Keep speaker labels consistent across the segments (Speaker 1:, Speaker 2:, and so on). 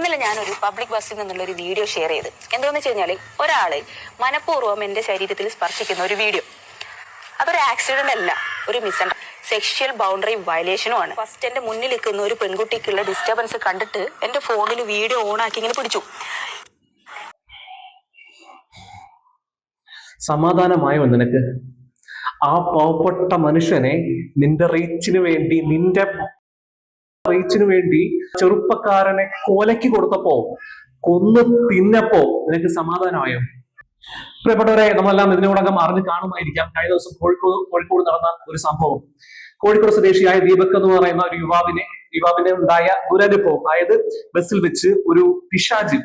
Speaker 1: ഇന്നലെ ഞാനൊരു പബ്ലിക് ബസ്സിൽ നിന്നുള്ള ഒരു വീഡിയോ ഷെയർ ചെയ്ത്. എന്താണെന്ന് വെച്ച് കഴിഞ്ഞാൽ ഒരാള് മനഃപൂർവ്വം എൻ്റെ ശരീരത്തിൽ സ്പർശിക്കുന്ന ഒരു വീഡിയോ. അതൊരു ആക്സിഡന്റ് അല്ല, ഒരു സെക്ഷൽ ബൗണ്ടറി വയലേഷനുമാണ്. ഫസ്റ്റ് എൻ്റെ മുന്നിൽ നിൽക്കുന്ന ഒരു പെൺകുട്ടിക്കുള്ള ഡിസ്റ്റർബൻസ് കണ്ടിട്ട് എൻ്റെ ഫോണിൽ വീഡിയോ ഓൺ ആക്കി ഇങ്ങനെ പിടിച്ചു.
Speaker 2: സമാധാനമായോ നിനക്ക്? ആ പാവപ്പെട്ട മനുഷ്യനെ നിന്റെ റീച്ചിന് വേണ്ടി ചെറുപ്പക്കാരനെ കൊലയ്ക്ക് കൊടുത്തപ്പോ, കൊന്നു തിന്നപ്പോ നിനക്ക് സമാധാനമായോ? പ്രിയപ്പെട്ടവരെ, നമ്മളെല്ലാം ഇതിനോടകം അറിഞ്ഞു കാണുമായിരിക്കാം. കഴിഞ്ഞ ദിവസം കോഴിക്കോട് നടന്ന ഒരു സംഭവം. കോഴിക്കോട് സ്വദേശിയായ ദീപക് എന്ന് പറയുന്ന ഒരു യുവാവിന് ഉണ്ടായ ദുരനുഭവം. അതായത് ബസ്സിൽ വെച്ച് ഒരു പിശാജ്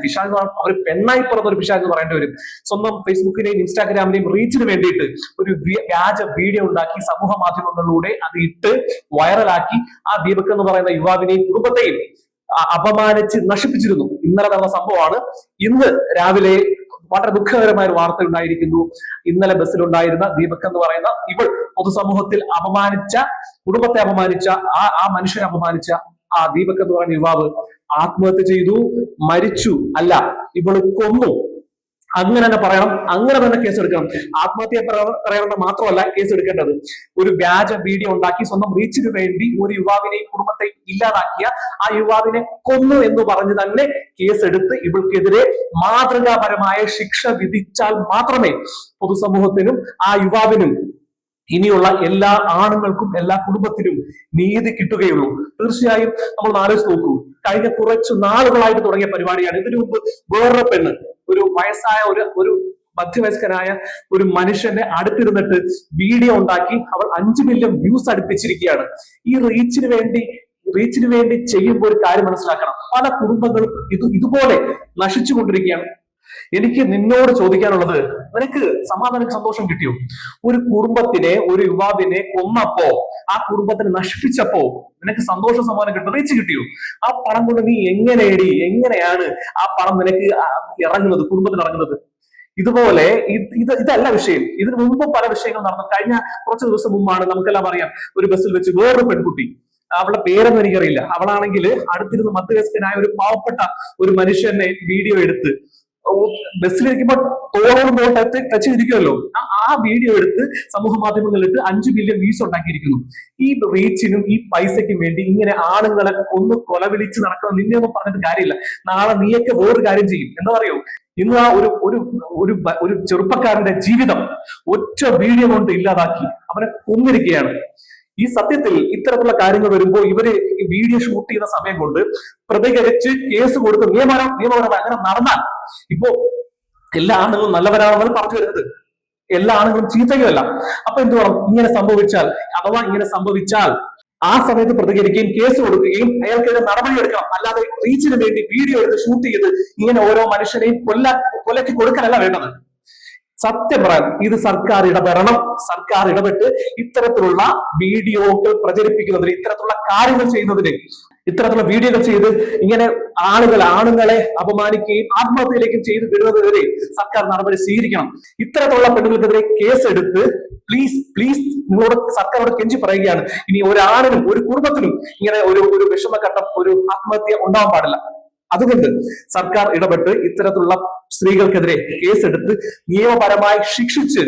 Speaker 2: ഒരു പെണ്ണായി പറഞ്ഞ ഒരു പിശാജ് എന്ന് പറയേണ്ടി വരും. സ്വന്തം ഫേസ്ബുക്കിനെയും ഇൻസ്റ്റാഗ്രാമിനെയും റീച്ചിന് വേണ്ടിയിട്ട് ഒരു വ്യാജ വീഡിയോ ഉണ്ടാക്കി സമൂഹ മാധ്യമങ്ങളിലൂടെ അത് ഇട്ട് വൈറലാക്കി ആ ദീപക് എന്ന് പറയുന്ന യുവാവിനെയും കുടുംബത്തെയും അപമാനിച്ച് നശിപ്പിച്ചിരുന്നു. ഇന്നലെ നടന്ന സംഭവമാണ്. ഇന്ന് രാവിലെ വളരെ ദുഃഖകരമായ ഒരു വാർത്ത ഉണ്ടായിരിക്കുന്നു. ഇന്നലെ ബസ്സിലുണ്ടായിരുന്ന ദീപക് എന്ന് പറയുന്ന ഇവൾ പൊതുസമൂഹത്തിൽ കുടുംബത്തെ അപമാനിച്ച ആ മനുഷ്യനെ അപമാനിച്ച ആ ദീപക് എന്ന് പറയുന്ന യുവാവ് ആത്മഹത്യ ചെയ്തു, മരിച്ചു. അല്ല, ഇവള് കൊന്നു. അങ്ങനെ തന്നെ പറയണം, അങ്ങനെ തന്നെ കേസ് എടുക്കണം. ആത്മഹത്യ പറയണമെന്ന് മാത്രമല്ല കേസ് എടുക്കേണ്ടത്. ഒരു വ്യാജ വീഡിയോ ഉണ്ടാക്കി സ്വന്തം റീച്ചിന് വേണ്ടി ഒരു യുവാവിനെയും കുടുംബത്തെയും ഇല്ലാതാക്കിയ ആ യുവാവിനെ കൊന്നു എന്ന് പറഞ്ഞ് തന്നെ കേസെടുത്ത് ഇവൾക്കെതിരെ മാതൃകാപരമായ ശിക്ഷ വിധിച്ചാൽ മാത്രമേ പൊതുസമൂഹത്തിനും ആ യുവാവിനും ഇനിയുള്ള എല്ലാ ആണുങ്ങൾക്കും എല്ലാ കുടുംബത്തിനും നീതി കിട്ടുകയുള്ളൂ. തീർച്ചയായും നമ്മൾ ആലോചിച്ച് നോക്കൂ. കഴിഞ്ഞ കുറച്ചു നാളുകളായിട്ട് തുടങ്ങിയ പരിപാടിയാണ്. ഇതിനു മുമ്പ് വേറൊരു പെണ്ണ്, ഒരു വയസ്സായ ഒരു മധ്യവയസ്കനായ ഒരു മനുഷ്യന്റെ അടുത്തിരുന്നിട്ട് വീഡിയോ ഉണ്ടാക്കി അവൾ 5 മില്യൺ വ്യൂസ് അടുപ്പിച്ചിരിക്കുകയാണ്. ഈ റീച്ചിന് വേണ്ടി ചെയ്യുമ്പോൾ ഒരു കാര്യം മനസ്സിലാക്കണം. പല കുടുംബങ്ങളും ഇതുപോലെ നശിച്ചുകൊണ്ടിരിക്കുകയാണ്. എനിക്ക് നിന്നോട് ചോദിക്കാനുള്ളത്, നിനക്ക് സമാധാനം സന്തോഷം കിട്ടിയോ? ഒരു കുടുംബത്തിനെ, ഒരു യുവാവിനെ കൊന്നപ്പോ, ആ കുടുംബത്തിനെ നശിപ്പിച്ചപ്പോ നിനക്ക് സന്തോഷം സമാധാനം കിട്ടും, റീച്ച് കിട്ടിയോ? ആ പണം കൊണ്ട് നീ എങ്ങനെയാണ് ആ പണം നിനക്ക് ഇറങ്ങുന്നത്, കുടുംബത്തിന് ഇറങ്ങുന്നത്? ഇതുപോലെ ഇതല്ല വിഷയം. ഇതിനു മുമ്പ് പല വിഷയങ്ങൾ നടന്നു. കഴിഞ്ഞ കുറച്ച് ദിവസം മുമ്പാണ്, നമുക്കെല്ലാം അറിയാം, ഒരു ബസ്സിൽ വെച്ച് വേറൊരു പെൺകുട്ടി, അവളുടെ പേരൊന്നും എനിക്കറിയില്ല, അവളാണെങ്കിൽ അടുത്തിരുന്ന് മധ്യവയസ്കനായ ഒരു പാവപ്പെട്ട ഒരു മനുഷ്യനെ വീഡിയോ എടുത്ത് ബസ്സിലിരിക്കുമ്പോ തോളോട് ടച്ച് ചെയ്തിരിക്കുമല്ലോ, ആ വീഡിയോ എടുത്ത് സമൂഹ മാധ്യമങ്ങളിലിട്ട് 5 മില്യൺ വ്യൂസ് ഉണ്ടാക്കിയിരിക്കുന്നു. ഈ റീച്ചിനും ഈ പൈസയ്ക്കും വേണ്ടി ഇങ്ങനെ ആണുങ്ങളെ കൊലവിളിച്ച് നടക്കണം. നിന്നെ ഒന്നും പറഞ്ഞിട്ട് കാര്യമില്ല. നാളെ നീയൊക്കെ വേറൊരു കാര്യം ചെയ്യും. എന്താ പറയൂ, ഇന്ന് ആ ഒരു ചെറുപ്പക്കാരന്റെ ജീവിതം ഒറ്റ വീഡിയോ കൊണ്ട് ഇല്ലാതാക്കി, അവനെ കൊന്നിരിക്കുകയാണ്. ഈ സത്യത്തിൽ ഇത്തരത്തിലുള്ള കാര്യങ്ങൾ വരുമ്പോൾ ഇവര് വീഡിയോ ഷൂട്ട് ചെയ്യുന്ന സമയം കൊണ്ട് പ്രതികരിച്ച് കേസ് കൊടുത്ത് നിയമപരമായി അങ്ങനെ നടന്നാൽ, ഇപ്പോ എല്ലാ ആണുങ്ങളും നല്ലവരാണെന്നാണ് പറഞ്ഞു വരുന്നത്, എല്ലാ ആണുങ്ങളും ചീത്തയുമല്ല. അപ്പൊ എന്ത് വേണം? ഇങ്ങനെ സംഭവിച്ചാൽ ആ സമയത്ത് പ്രതികരിക്കുകയും കേസ് കൊടുക്കുകയും അയാൾക്കെതിരെ നടപടി എടുക്കണം. അല്ലാതെ റീച്ചിന് വേണ്ടി വീഡിയോ എടുത്ത് ഷൂട്ട് ചെയ്ത് ഇങ്ങനെ ഓരോ മനുഷ്യനെയും കൊലയ്ക്ക് കൊടുക്കാനല്ല വേണ്ടത്. സത്യം പറയാൻ ഇത് സർക്കാർ ഇടപെടണം. സർക്കാർ ഇടപെട്ട് ഇത്തരത്തിലുള്ള വീഡിയോകൾ പ്രചരിപ്പിക്കുന്നതിന്, ഇത്തരത്തിലുള്ള കാര്യങ്ങൾ ചെയ്യുന്നതിന്, ഇത്തരത്തിലുള്ള വീഡിയോകൾ ചെയ്ത് ഇങ്ങനെ ആണുങ്ങളെ അപമാനിക്കുകയും ആത്മഹത്യയിലേക്കും ചെയ്ത് വിടുന്നതിനെതിരെ സർക്കാർ നടപടി സ്വീകരിക്കണം. ഇത്തരത്തിലുള്ള പെണ്ണുങ്ങൾക്കെതിരെ കേസെടുത്ത് പ്ലീസ് നിങ്ങളോട് സർക്കാരോട് കെഞ്ചി പറയുകയാണ്, ഇനി ഒരാണിനും ഒരു കുടുംബത്തിനും ഇങ്ങനെ ഒരു വിഷമഘട്ടം, ഒരു ആത്മഹത്യ ഉണ്ടാവാൻ പാടില്ല. അതുകൊണ്ട് സർക്കാർ ഇടപെട്ട് ഇത്തരത്തിലുള്ള സ്ത്രീകൾക്കെതിരെ കേസെടുത്ത് നിയമപരമായി ശിക്ഷിച്ച്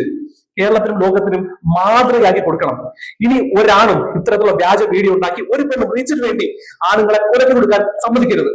Speaker 2: കേരളത്തിനും ലോകത്തിനും മാതൃകയാക്കി കൊടുക്കണം. ഇനി ഒരാണും ഇത്തരത്തിലുള്ള വ്യാജ വീഡിയോ ഉണ്ടാക്കി ഒരു പെണ്ണ് റീച്ചിന് വേണ്ടി ആണുങ്ങളെ കൊലക്ക് കൊടുക്കാൻ സമ്മതിക്കരുത്.